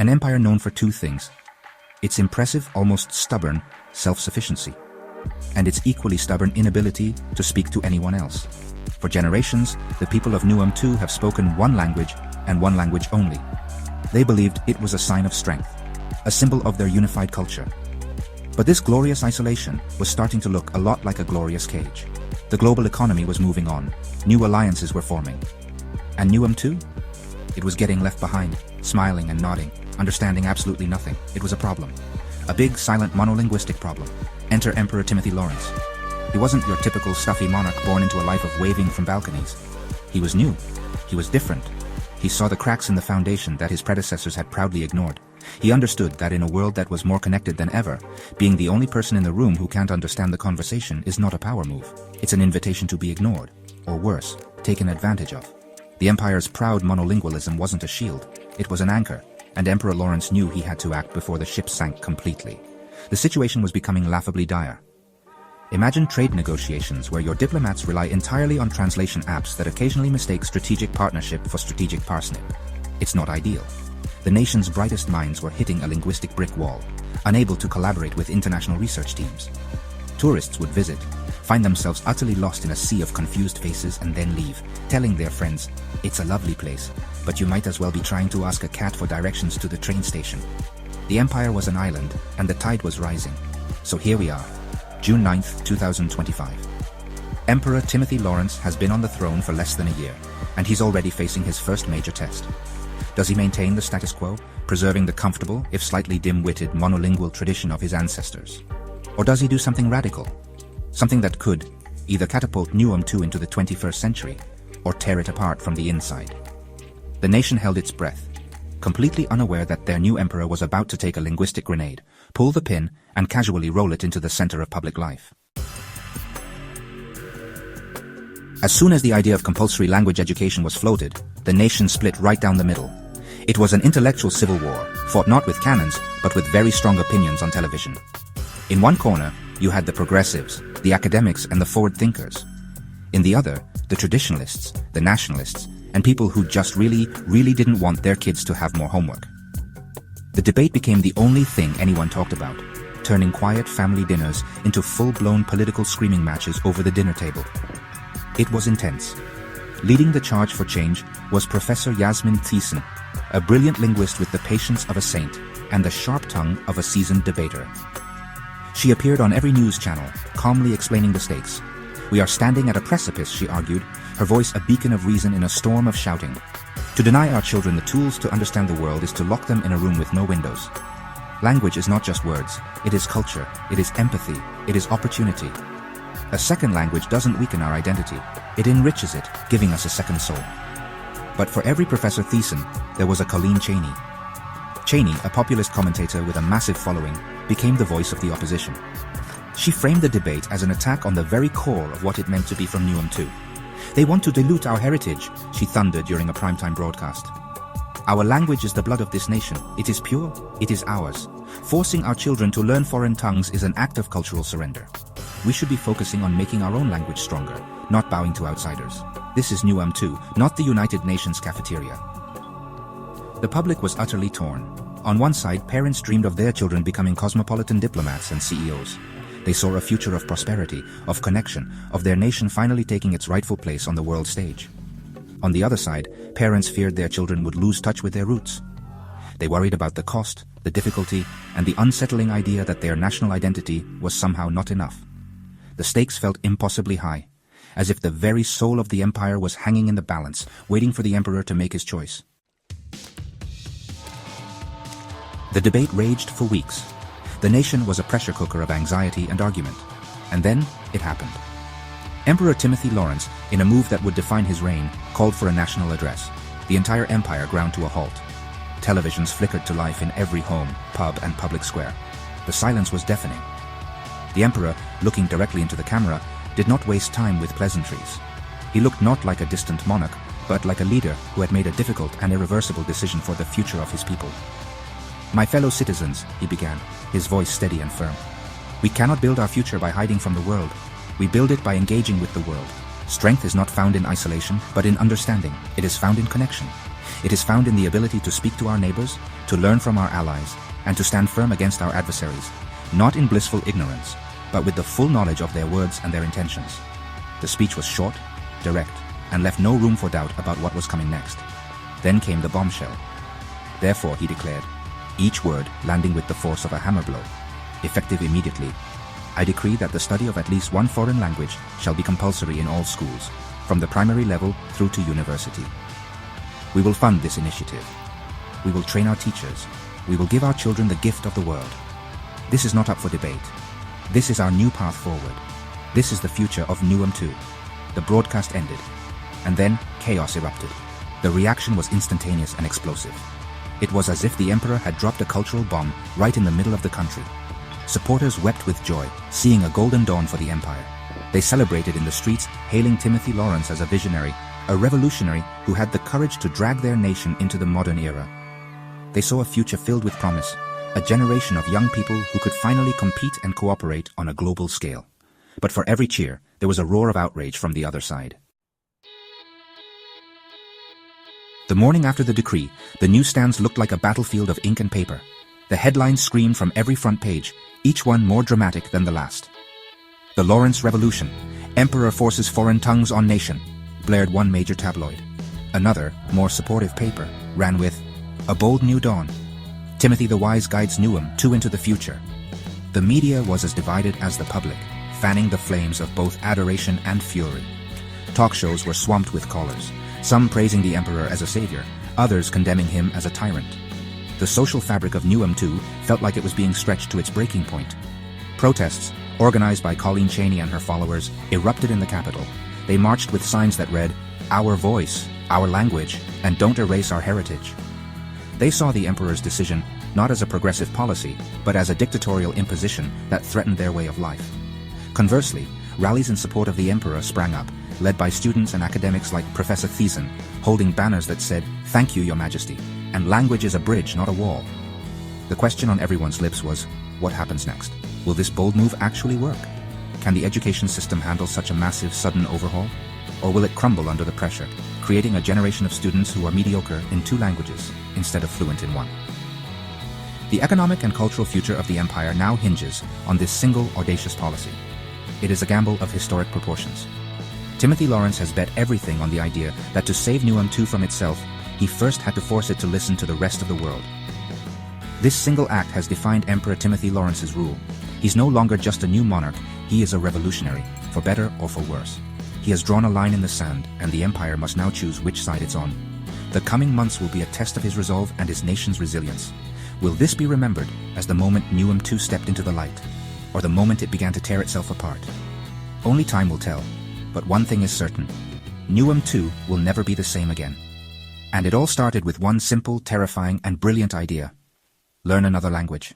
An empire known for two things: its impressive, almost stubborn, self-sufficiency, and its equally stubborn inability to speak to anyone else. For generations, the people of Newam too have spoken one language, and one language only. They believed it was a sign of strength, a symbol of their unified culture. But this glorious isolation was starting to look a lot like a glorious cage. The global economy was moving on, new alliances were forming. And Newam too? It was getting left behind, smiling and nodding, understanding absolutely nothing. It was a problem. A big, silent, monolinguistic problem. Enter Emperor Timothy Lawrence. He wasn't your typical stuffy monarch born into a life of waving from balconies. He was new. He was different. He saw the cracks in the foundation that his predecessors had proudly ignored. He understood that in a world that was more connected than ever, being the only person in the room who can't understand the conversation is not a power move. It's an invitation to be ignored, or worse, taken advantage of. The empire's proud monolingualism wasn't a shield, it was an anchor, and Emperor Lawrence knew he had to act before the ship sank completely. The situation was becoming laughably dire. Imagine trade negotiations where your diplomats rely entirely on translation apps that occasionally mistake strategic partnership for strategic parsnip. It's not ideal. The nation's brightest minds were hitting a linguistic brick wall, unable to collaborate with international research teams. Tourists would visit, find themselves utterly lost in a sea of confused faces and then leave, telling their friends, "It's a lovely place, but you might as well be trying to ask a cat for directions to the train station." The empire was an island, and the tide was rising. So here we are, June 9th, 2025. Emperor Timothy Lawrence has been on the throne for less than a year, and he's already facing his first major test. Does he maintain the status quo, preserving the comfortable, if slightly dim-witted, monolingual tradition of his ancestors? Or does he do something radical? Something that could either catapult Newam too into the 21st century, or tear it apart from the inside. The nation held its breath, completely unaware that their new emperor was about to take a linguistic grenade, pull the pin, and casually roll it into the center of public life. As soon as the idea of compulsory language education was floated, the nation split right down the middle. It was an intellectual civil war, fought not with cannons, but with very strong opinions on television. In one corner, you had the progressives, the academics, and the forward thinkers. In the other, the traditionalists, the nationalists, and people who just really didn't want their kids to have more homework. The debate became the only thing anyone talked about, turning quiet family dinners into full-blown political screaming matches over the dinner table. It was intense. Leading the charge for change was Professor Yasmin Thiessen, a brilliant linguist with the patience of a saint and the sharp tongue of a seasoned debater. She appeared on every news channel, calmly explaining the stakes. "We are standing at a precipice," she argued, her voice a beacon of reason in a storm of shouting. "To deny our children the tools to understand the world is to lock them in a room with no windows. Language is not just words, it is culture, it is empathy, it is opportunity. A second language doesn't weaken our identity, it enriches it, giving us a second soul." But for every Professor Thiessen, there was a Colleen Cheney. Cheney, a populist commentator with a massive following, became the voice of the opposition. She framed the debate as an attack on the very core of what it meant to be from Newam too. "They want to dilute our heritage," she thundered during a primetime broadcast. "Our language is the blood of this nation. It is pure, it is ours. Forcing our children to learn foreign tongues is an act of cultural surrender. We should be focusing on making our own language stronger, not bowing to outsiders. This is Newam too, not the United Nations cafeteria." The public was utterly torn. On one side, parents dreamed of their children becoming cosmopolitan diplomats and CEOs. They saw a future of prosperity, of connection, of their nation finally taking its rightful place on the world stage. On the other side, parents feared their children would lose touch with their roots. They worried about the cost, the difficulty, and the unsettling idea that their national identity was somehow not enough. The stakes felt impossibly high, as if the very soul of the empire was hanging in the balance, waiting for the emperor to make his choice. The debate raged for weeks. The nation was a pressure cooker of anxiety and argument. And then, it happened. Emperor Timothy Lawrence, in a move that would define his reign, called for a national address. The entire empire ground to a halt. Televisions flickered to life in every home, pub, and public square. The silence was deafening. The emperor, looking directly into the camera, did not waste time with pleasantries. He looked not like a distant monarch, but like a leader who had made a difficult and irreversible decision for the future of his people. "My fellow citizens," he began, his voice steady and firm. "We cannot build our future by hiding from the world. We build it by engaging with the world. Strength is not found in isolation, but in understanding. It is found in connection. It is found in the ability to speak to our neighbors, to learn from our allies, and to stand firm against our adversaries, not in blissful ignorance, but with the full knowledge of their words and their intentions. The speech was short, direct, and left no room for doubt about what was coming next. Then came the bombshell. Therefore, he declared, each word landing with the force of a hammer blow, effective immediately, I decree that the study of at least one foreign language shall be compulsory in all schools, from the primary level through to university. We will fund this initiative. We will train our teachers. We will give our children the gift of the world. This is not up for debate. This is our new path forward. This is the future of Newam 2. The broadcast ended, and then chaos erupted. The reaction was instantaneous and explosive. It was as if the emperor had dropped a cultural bomb right in the middle of the country. Supporters wept with joy, seeing a golden dawn for the empire. They celebrated in the streets, hailing Timothy Lawrence as a visionary, a revolutionary who had the courage to drag their nation into the modern era. They saw a future filled with promise, a generation of young people who could finally compete and cooperate on a global scale. But for every cheer, there was a roar of outrage from the other side. The morning after the decree, the newsstands looked like a battlefield of ink and paper. The headlines screamed from every front page, each one more dramatic than the last. The Lawrence Revolution, Emperor forces foreign tongues on nation, blared one major tabloid. Another, more supportive paper, ran with, a bold new dawn. Timothy the Wise guides Newam 2 into the future. The media was as divided as the public, fanning the flames of both adoration and fury. Talk shows were swamped with callers, some praising the emperor as a savior, others condemning him as a tyrant. The social fabric of Newam 2 felt like it was being stretched to its breaking point. Protests, organized by Colleen Cheney and her followers, erupted in the capital. They marched with signs that read, "Our voice, our language, and don't erase our heritage." They saw the emperor's decision not as a progressive policy, but as a dictatorial imposition that threatened their way of life. Conversely, rallies in support of the emperor sprang up, led by students and academics like Professor Thiessen, holding banners that said, "Thank you, Your Majesty," and "Language is a bridge, not a wall." The question on everyone's lips was, what happens next? Will this bold move actually work? Can the education system handle such a massive, sudden overhaul? Or will it crumble under the pressure, creating a generation of students who are mediocre in 2 languages instead of fluent in 1? The economic and cultural future of the empire now hinges on this single audacious policy. It is a gamble of historic proportions. Timothy Lawrence has bet everything on the idea that to save Newam 2 from itself, he first had to force it to listen to the rest of the world. This single act has defined Emperor Timothy Lawrence's rule. He's no longer just a new monarch, he is a revolutionary, for better or for worse. He has drawn a line in the sand, and the empire must now choose which side it's on. The coming months will be a test of his resolve and his nation's resilience. Will this be remembered as the moment Newam 2 stepped into the light, or the moment it began to tear itself apart? Only time will tell, but one thing is certain. Newam 2 will never be the same again. And it all started with one simple, terrifying, and brilliant idea. Learn another language.